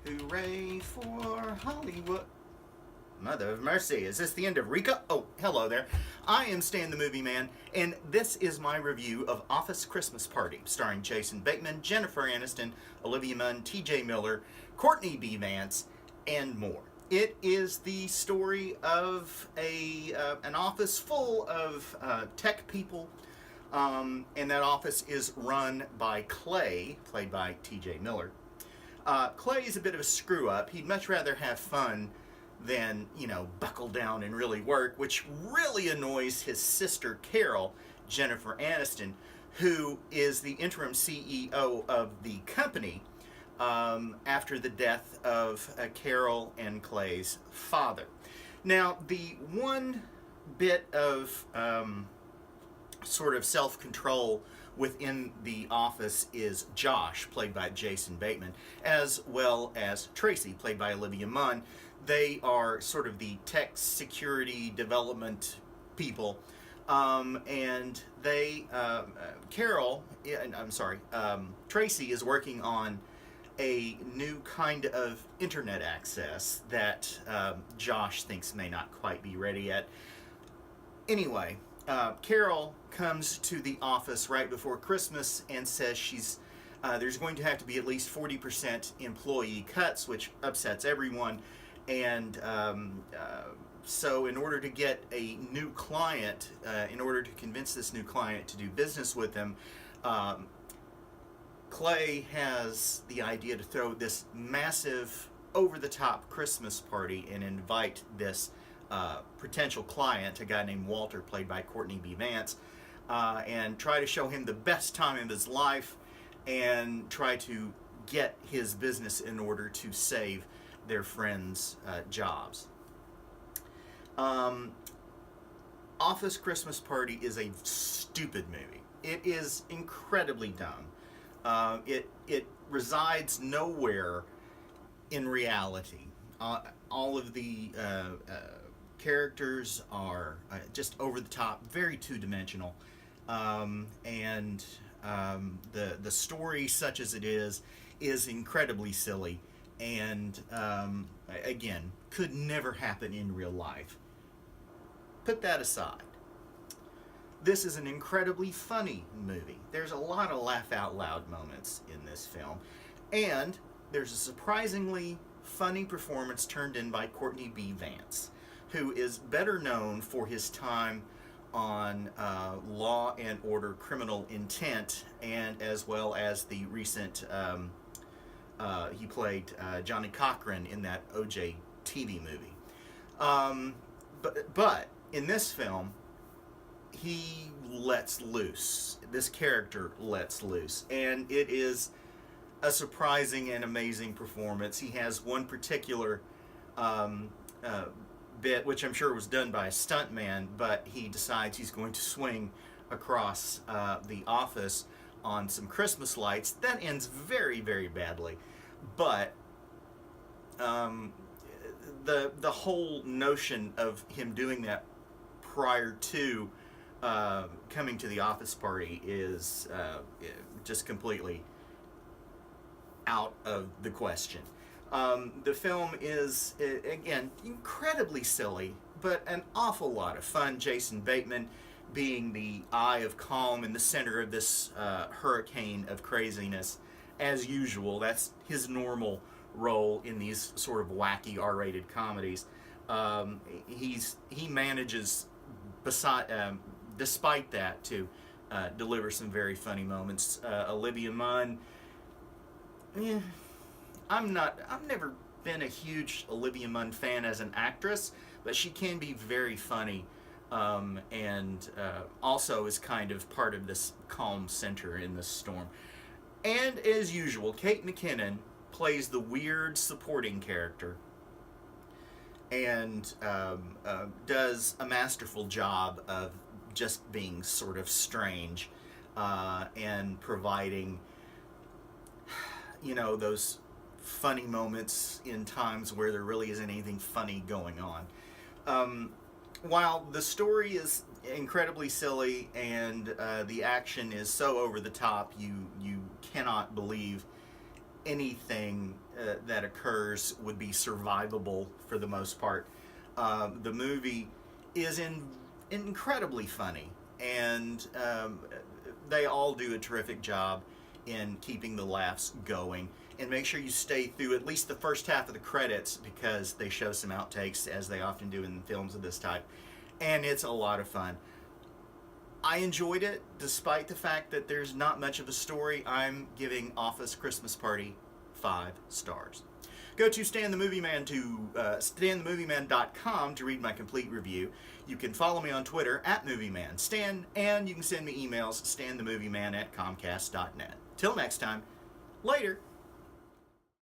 Hooray for Hollywood. Mother of mercy, is this the end of Rika? Oh, hello there. I am Stan the Movie Man, and this is my review of Office Christmas Party, starring Jason Bateman, Jennifer Aniston, Olivia Munn, T.J. Miller, Courtney B. Vance, and more. It is the story of an office full of tech people, and that office is run by Clay, played by T.J. Miller. Clay is a bit of a screw-up. He'd much rather have fun than, buckle down and really work, which really annoys his sister Carol, Jennifer Aniston, who is the interim CEO of the company after the death of Carol and Clay's father. Now, the one bit of sort of self-control within the office is Josh, played by Jason Bateman, as well as Tracy, played by Olivia Munn. They are sort of the tech security development people, and they, Tracy is working on a new kind of internet access that Josh thinks may not quite be ready yet. Anyway, Carol comes to the office right before Christmas and says there's going to have to be at least 40% employee cuts, which upsets everyone. And so in order to get a new client, in order to convince this new client to do business with them, Clay has the idea to throw this massive, over-the-top Christmas party and invite this potential client, a guy named Walter, played by Courtney B. Vance, and try to show him the best time of his life and try to get his business in order to save their friends' jobs. Office Christmas Party is a stupid movie. It is incredibly dumb. It resides nowhere in reality. All of the characters are just over the top, very two-dimensional, and the story, such as it is incredibly silly, and again, could never happen in real life. Put that aside. This is an incredibly funny movie. There's a lot of laugh-out-loud moments in this film, and there's a surprisingly funny performance turned in by Courtney B. Vance, who is better known for his time on Law and Order: Criminal Intent, and as well as the recent, he played Johnny Cochran in that O.J. TV movie. But in this film, he lets loose. This character lets loose, and it is a surprising and amazing performance. He has one particular bit, which I'm sure was done by a stuntman, but he decides he's going to swing across the office on some Christmas lights. That ends very, very badly, but the whole notion of him doing that prior to coming to the office party is just completely out of the question. The film is, again, incredibly silly, but an awful lot of fun. Jason Bateman being the eye of calm in the center of this hurricane of craziness, as usual. That's his normal role in these sort of wacky R-rated comedies. He manages, despite that, to deliver some very funny moments. Olivia Munn, I've never been a huge Olivia Munn fan as an actress, but she can be very funny, and also is kind of part of this calm center in this storm. And as usual, Kate McKinnon plays the weird supporting character and does a masterful job of just being sort of strange and providing, those funny moments in times where there really isn't anything funny going on. While the story is incredibly silly and the action is so over the top, you cannot believe anything that occurs would be survivable for the most part. The movie is incredibly funny, and they all do a terrific job in keeping the laughs going. And make sure you stay through at least the first half of the credits, because they show some outtakes, as they often do in films of this type. And it's a lot of fun. I enjoyed it, despite the fact that there's not much of a story. I'm giving Office Christmas Party 5 stars. Go to StanTheMovieMan.com to read my complete review. You can follow me on Twitter @MovieManStan, and you can send me emails, stanthemovieman@comcast.net. Till next time, later.